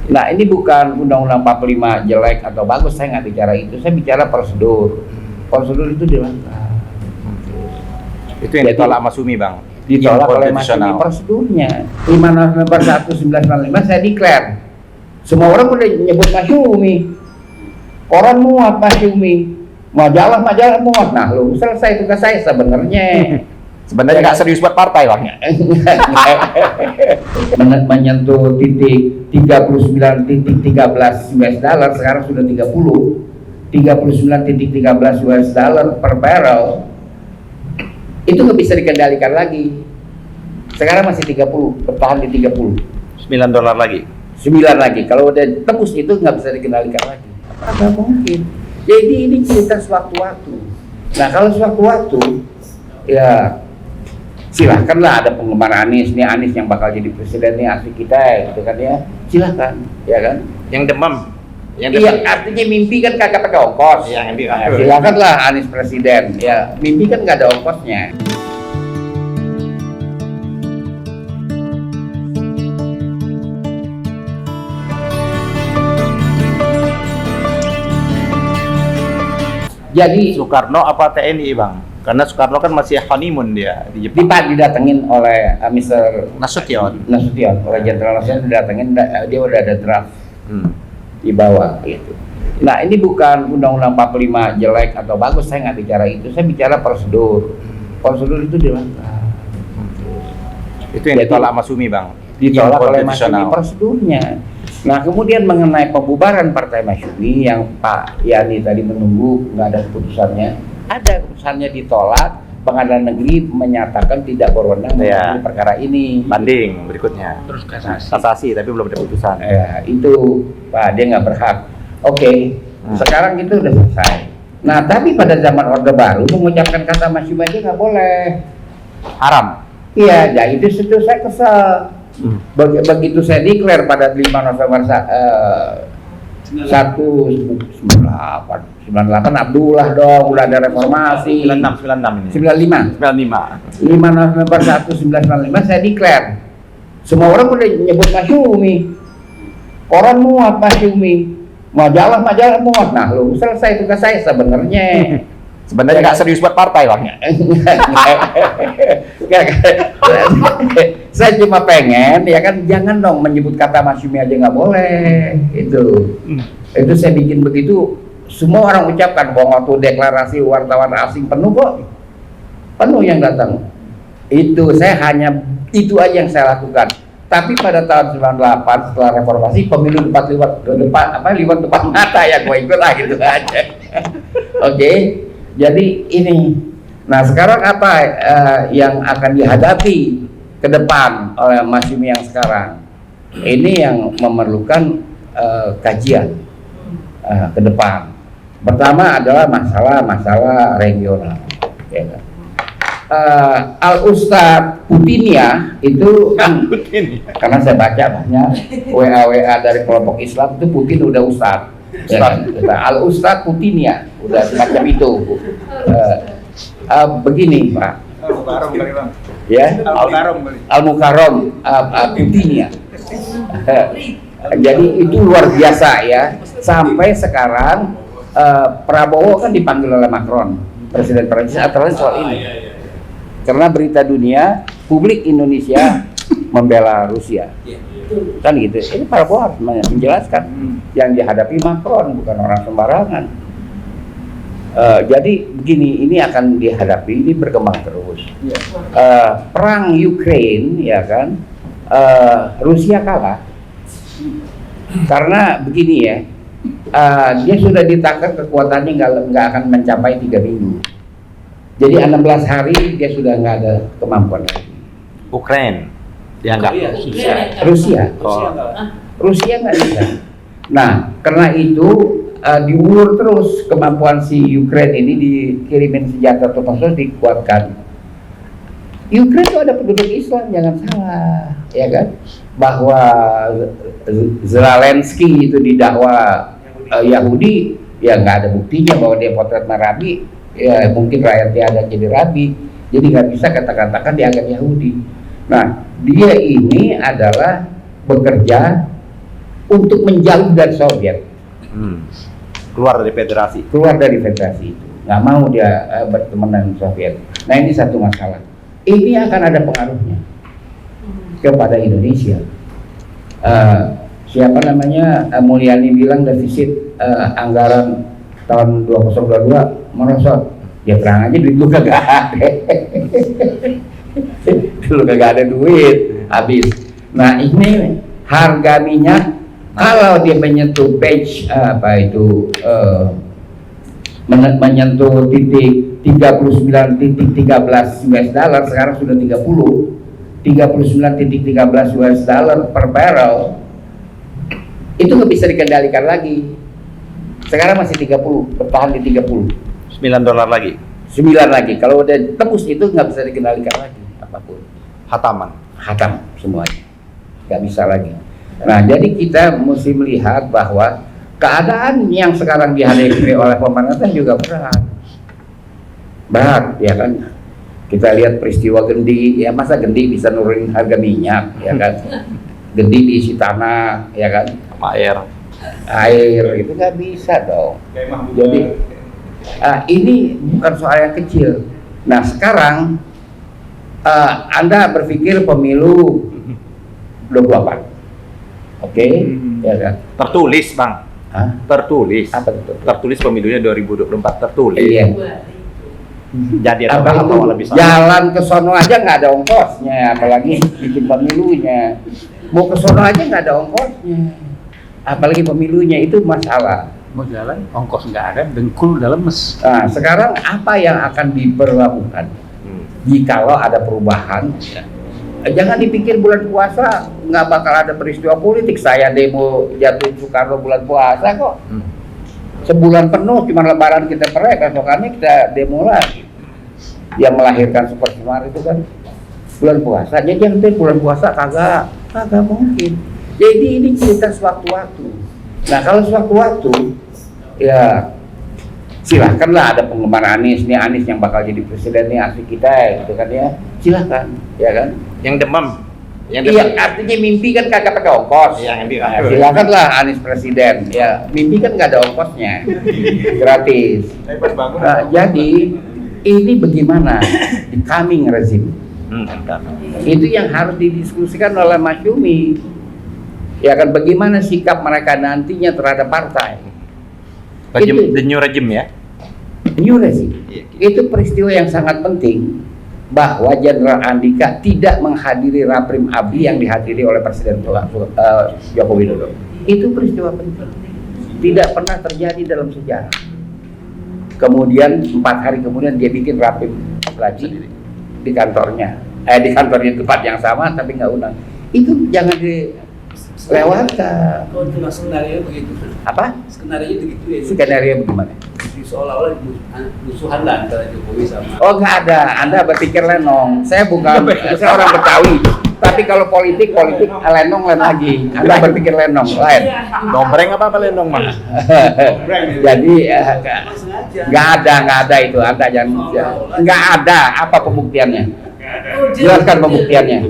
Nah, ini bukan Undang-Undang 45 jelek atau bagus, saya nggak bicara itu, saya bicara prosedur. Prosedur itu dilanggar. Itu yang ditolak Masyumi, Bang. Ditolak oleh Masyumi prosedurnya. 5 November 1995 saya declare. Semua orang udah nyebut Masyumi. Koran muat Masyumi. Majalah muat. Nah, lu selesai tugas saya sebenarnya. Sebenarnya nggak serius buat partai, Bang. Menyentuh titik 39.13 US dollar, sekarang sudah 39.13 US dollar per barrel. Itu nggak bisa dikendalikan lagi. Sekarang masih 30, bertahan di 30. $9 lagi. 9 lagi. Kalau udah tembus itu nggak bisa dikendalikan lagi. Apa mungkin? Jadi ini cerita sewaktu-waktu. Nah, kalau sewaktu-waktu, ya silahkanlah ada penggemar Anies, nih Anies yang bakal jadi presiden nih asli kita gitu kan ya, silahkan ya kan. Yang demam, iya, artinya mimpi kan kagak pakai ongkos. Iya, yang nah, silahkanlah Anies presiden ya, mimpi kan nggak ada ongkosnya. Jadi Soekarno apa TNI, Bang? Karena Soekarno kan masih honeymoon dia di Jepang. Didatengin oleh Mr. Nasution, oleh Jenderal Nasution didatengin, dia udah ada draft di bawah gitu. Nah, ini bukan Undang-Undang 45 jelek atau bagus, saya nggak bicara itu, saya bicara prosedur. Prosedur itu dilanggar. Itu yang ditolak Masyumi, Bang. Ditolak oleh Masyumi prosedurnya. Nah, kemudian mengenai pembubaran Partai Masyumi yang Pak Yani tadi menunggu nggak ada keputusannya, ada keputusannya ditolak. Pengadilan Negeri menyatakan tidak berwenang menangani perkara ini. Banding berikutnya. Terus kasasi. Kasasi, tapi belum ada keputusan. Ya, itu Pak, dia nggak berhak. Oke, sekarang itu udah selesai. Nah, tapi pada zaman Orde Baru mengucapkan kata Masyumi aja nggak boleh. Haram. Iya, jadi itu saya kesal. Begitu saya declare pada 5 November 98 Abdullah dong, udah ada reformasi. 96 ini. 95 5 November 1995 saya declare. Semua orang udah nyebut Masyumi. Koran muat Masyumi. Majalah muat. Nah, lu selesai tugas saya sebenarnya. Sebenarnya nggak serius buat partai, Bang. Saya cuma pengen ya kan, jangan dong menyebut kata Masyumi aja nggak boleh itu. Itu saya bikin begitu, semua orang ucapkan bahwa waktu deklarasi wartawan asing penuh kok, penuh yang datang. Itu saya hanya itu aja yang saya lakukan. Tapi pada tahun 98 setelah reformasi, pemilu lewat depan mata ya gue ikut lah gitu aja. Oke. Jadi ini, nah sekarang apa yang akan dihadapi ke depan oleh Masyumi yang sekarang? Ini yang memerlukan kajian ke depan. Pertama adalah masalah regional. Ya kan? Al-Ustadz Putinia itu kan, karena saya baca banyak WA dari kelompok Islam itu Putin udah Ustadz. Ya, Al-Ustadz Putinia udah semacam itu. Begini Pak, ya, Al-Mukarram Putinia. Jadi itu luar biasa ya. Sampai sekarang Prabowo kan dipanggil oleh Macron, Presiden Prancis, atas soal ini. Karena berita dunia, publik Indonesia membela Rusia. Kan gitu. Ini Prabowo harus menjelaskan yang dihadapi Macron bukan orang sembarangan. Jadi begini, ini akan dihadapi, ini berkembang terus. Perang Ukraine, ya kan, Rusia kalah karena begini ya, dia sudah ditangkap kekuatannya nggak akan mencapai 3 minggu. Jadi 16 hari dia sudah nggak ada kemampuan lagi. Ukraine. Ya enggak. Rusia nggak bisa. Nah, karena itu diulur terus kemampuan si Ukraine ini, dikirimin senjata terus dikuatkan. Ukraine itu ada penduduk Islam, jangan salah, ya kan? Bahwa Zelensky itu didakwa Yahudi, ya nggak ada buktinya bahwa dia potret Rabi. Ya mungkin rakyatnya ada jadi Rabi, jadi nggak bisa kata-katakan dianggap Yahudi. Nah, dia ini adalah bekerja untuk menjauh dari Soviet. Keluar dari federasi. Keluar dari federasi itu, nggak mau dia berteman dengan Soviet. Nah ini satu masalah. Ini akan ada pengaruhnya kepada Indonesia. Siapa namanya, Mulyani bilang defisit anggaran tahun 2022 merosot. Ya terang aja duit lu kagak ada. Lu kagak ada duit, habis. Nah ini harga minyak kalau dia menyentuh page menyentuh titik 39.13 US dollar, sekarang sudah 39.13 US dollar per barrel, itu nggak bisa dikendalikan lagi. Sekarang masih 30, bertahan di 30. $9 lagi. 9 lagi. Kalau udah tembus itu nggak bisa dikendalikan lagi apapun. Hatam semuanya. Nggak bisa lagi. Nah, jadi kita mesti melihat bahwa keadaan yang sekarang dihadapi oleh pemerintah juga berat, ya kan? Kita lihat peristiwa Gendi, ya masa Gendi bisa nurunin harga minyak, ya kan? Gendi diisi tanah, ya kan? Air itu nggak bisa dong. Jadi ini bukan soal yang kecil. Nah sekarang Anda berpikir pemilu 24, oke? Ya kan? Tertulis bang. Tertulis. Apa itu? Tertulis pemilunya 2024 tertulis. Iya. Jadi apa itu? Jalan ke sono aja nggak ada ongkosnya, apalagi bikin pemilunya. Mau ke sono aja nggak ada ongkosnya, apalagi pemilunya, itu masalah. Mau jalan ongkos nggak ada, dengkul udah lemes. Nah sekarang apa yang akan diberlakukan jikalau ada perubahan? Jangan dipikir bulan puasa nggak bakal ada peristiwa politik. Saya demo jatuhin Soekarno bulan puasa kok. Sebulan penuh cuma lebaran kita perek, besokannya kita demo lagi. Yang melahirkan Super Semar itu kan bulan puasa. Jadi yang bulan puasa kagak mungkin. Jadi ini cerita sewaktu-waktu. Nah kalau sewaktu-waktu ya silahkanlah, ada penggemar Anies, nih Anies yang bakal jadi presiden nih, asli kita gitu kan ya, silahkan ya kan. Yang demam. Iya, artinya mimpi kan kagak pakai ongkos. Iya, nah, silakanlah Anies presiden. Ya, mimpi kan nggak ada ongkosnya, gratis. Nah, jadi ini bagaimana di coming rezim? Itu yang harus didiskusikan oleh Mas Yumi. Ya kan, bagaimana sikap mereka nantinya terhadap partai? The new regime ya? New regime. Itu peristiwa yang sangat penting, bahwa Jenderal Andika tidak menghadiri Raprim ABRI yang dihadiri oleh Presiden Joko Widodo. Itu peristiwa penting, tidak pernah terjadi dalam sejarah. Kemudian 4 hari kemudian dia bikin Raprim lagi di kantornya, di tempat yang sama tapi nggak undang. Itu jangan dilewatkan. Oh, itu skenario begitu. Apa? Skenario begitu ya. Skenario bagaimana? Seolah-olah musuhan lah antara Jokowi sama. Oh nggak ada, Anda berpikir lenong. Saya bukan, saya orang Betawi. Tapi kalau politik lenong lain lagi. Anda berpikir lenong lain. Dombreng apa lenong mas? Jadi nggak ada itu. Anda jangan, nggak ada. Apa pembuktiannya? Jelaskan pembuktiannya.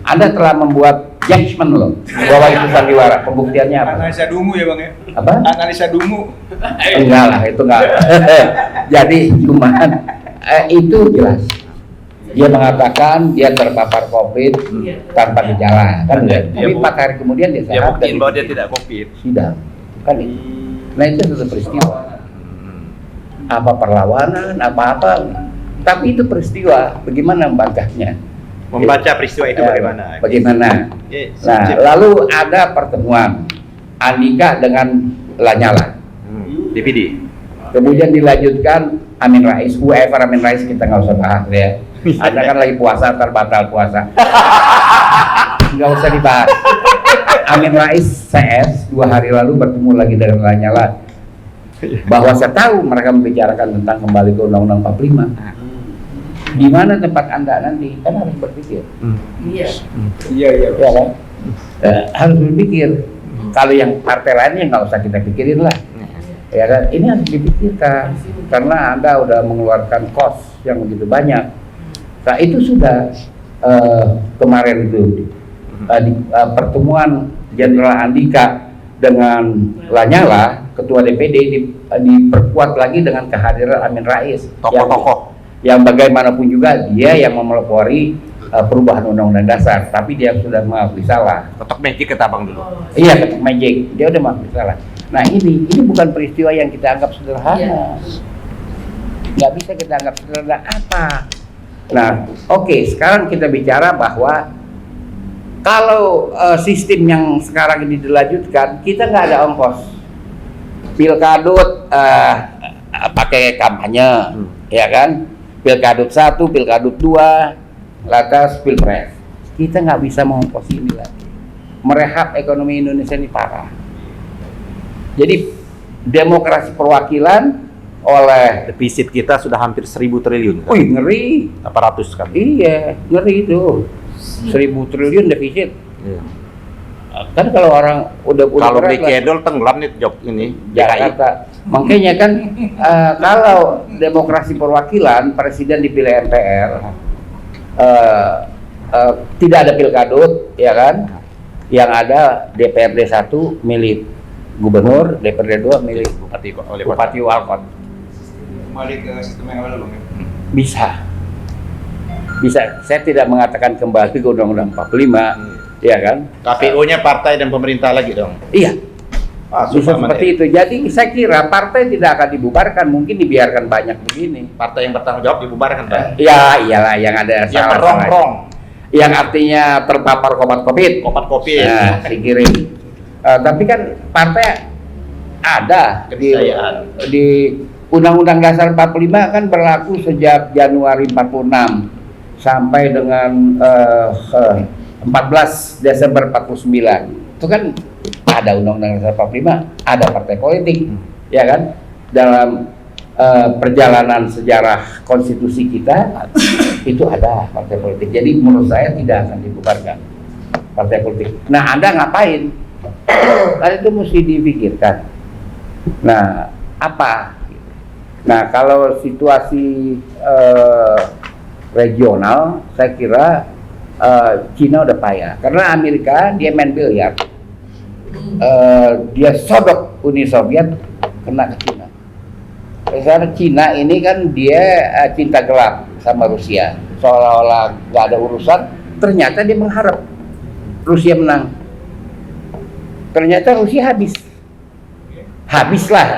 Anda telah membuat judgment loh bahwa itu sandiwara. Pembuktiannya apa? Analisa Dumu ya bang ya? Apa? Analisa Dumu. Enggak lah, itu enggak. Jadi cuman itu jelas. Dia mengatakan dia terpapar COVID tanpa gejala, kan? Tapi 4 hari kemudian dia Dia sehat. buktiin bahwa dia tidak COVID. Sidang, kan itu. Nah itu satu peristiwa. Apa perlawanan, apa-apa. Tapi itu peristiwa. Bagaimana membantahnya? Membaca peristiwa itu bagaimana? Bagaimana? Nah, lalu ada pertemuan Andika dengan Lanyala. DPD. Kemudian dilanjutkan Amin Rais, whoever Amin Rais kita nggak usah bahas ya. Anda kan lagi puasa, ntar batal puasa. Nggak usah dibahas. Amin Rais CS 2 hari lalu bertemu lagi dengan Lanyala. Bahwa saya tahu mereka membicarakan tentang kembali ke Undang-Undang 45. Di mana tempat Anda nanti? Kan harus berpikir. Iya. Ya kan? Harus berpikir. Kalau yang partai lainnya nggak usah kita pikirin lah. Ya kan? Ini harus dipikirkan karena Anda udah mengeluarkan kos yang begitu banyak. Nah itu sudah kemarin itu di pertemuan Jenderal Andika dengan Lanyala, ketua DPD diperkuat lagi dengan kehadiran Amin Rais, Tokoh-tokoh. yang bagaimanapun juga dia yang memelopori perubahan Undang-Undang Dasar, tapi dia sudah mengakui salah. Ketok magic kata Bang dulu. Iya, ketuk magic, dia udah mengakui salah. Nah ini bukan peristiwa yang kita anggap sederhana. Nggak bisa kita anggap sederhana apa. Nah, oke, sekarang kita bicara bahwa kalau sistem yang sekarang ini dilanjutkan, kita nggak ada ongkos. Pilkadut pakai kampanye, ya kan? Pilkadut 1, Pilkadut 2, lantas Pilpres. Kita nggak bisa mengongkos ini lagi. Merehab ekonomi Indonesia ini parah. Jadi demokrasi perwakilan oleh Defisit kita sudah hampir 1.000 triliun. Kan? wih ngeri. 800 kan. Iya, ngeri itu. 1.000 triliun defisit. Iya. Kan kalau orang udah Kalau berat beli lah, cendol tenggelam nih jok ini DKI. Jakarta. Makanya kan kalau demokrasi perwakilan presiden dipilih MPR, tidak ada pilkadut, ya kan? Yang ada DPRD 1 milik gubernur, DPRD 2 milik Bupati Walkot. Kembali ke sistem yang awal Bang ya. Bisa. Saya tidak mengatakan kembali ke Undang-Undang 45, ya kan? KPU-nya partai dan pemerintah lagi dong. Iya. Bisa Sumpah, seperti itu. Jadi saya kira partai tidak akan dibubarkan, mungkin dibiarkan banyak begini. Partai yang bertanggung jawab dibubarkan, Bang. Ya, iyalah yang ada Yang salah-salah. merongrong, Yang artinya terpapar COVID. obat kopi. Nah, dikirim. Tapi kan partai ada Keniscayaan. di Undang-Undang Dasar 45 kan berlaku sejak Januari 46 sampai dengan 14 Desember 49. Itu kan ada Undang-Undang Dasar 45, ada partai politik, ya kan? Dalam perjalanan sejarah konstitusi kita itu ada partai politik. Jadi menurut saya tidak akan dibubarkan partai politik. Nah, Anda ngapain? Kan itu mesti dipikirkan. Nah, apa? Nah, kalau situasi regional, saya kira Cina udah payah. Karena Amerika dia main biliar, dia sodok Uni Soviet, kena ke Cina. Karena Cina ini kan dia cinta gelap sama Rusia, seolah-olah nggak ada urusan. Ternyata dia mengharap Rusia menang. Ternyata Rusia habislah,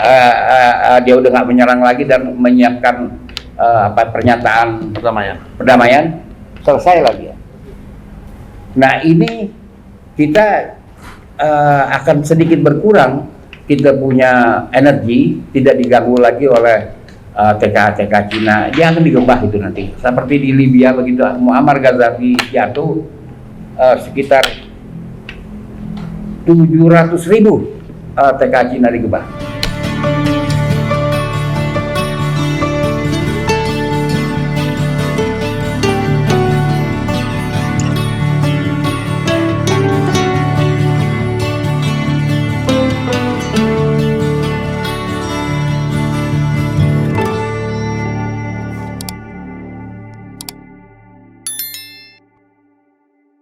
dia udah nggak menyerang lagi dan menyiapkan pernyataan perdamaian, selesai lagi ya. Nah ini kita akan sedikit berkurang, kita punya energi, tidak diganggu lagi oleh TK Cina. Dia akan digebah itu nanti, seperti di Libya begitu. Muammar Gaddafi jatuh, sekitar 700.000 TK Cina digebah.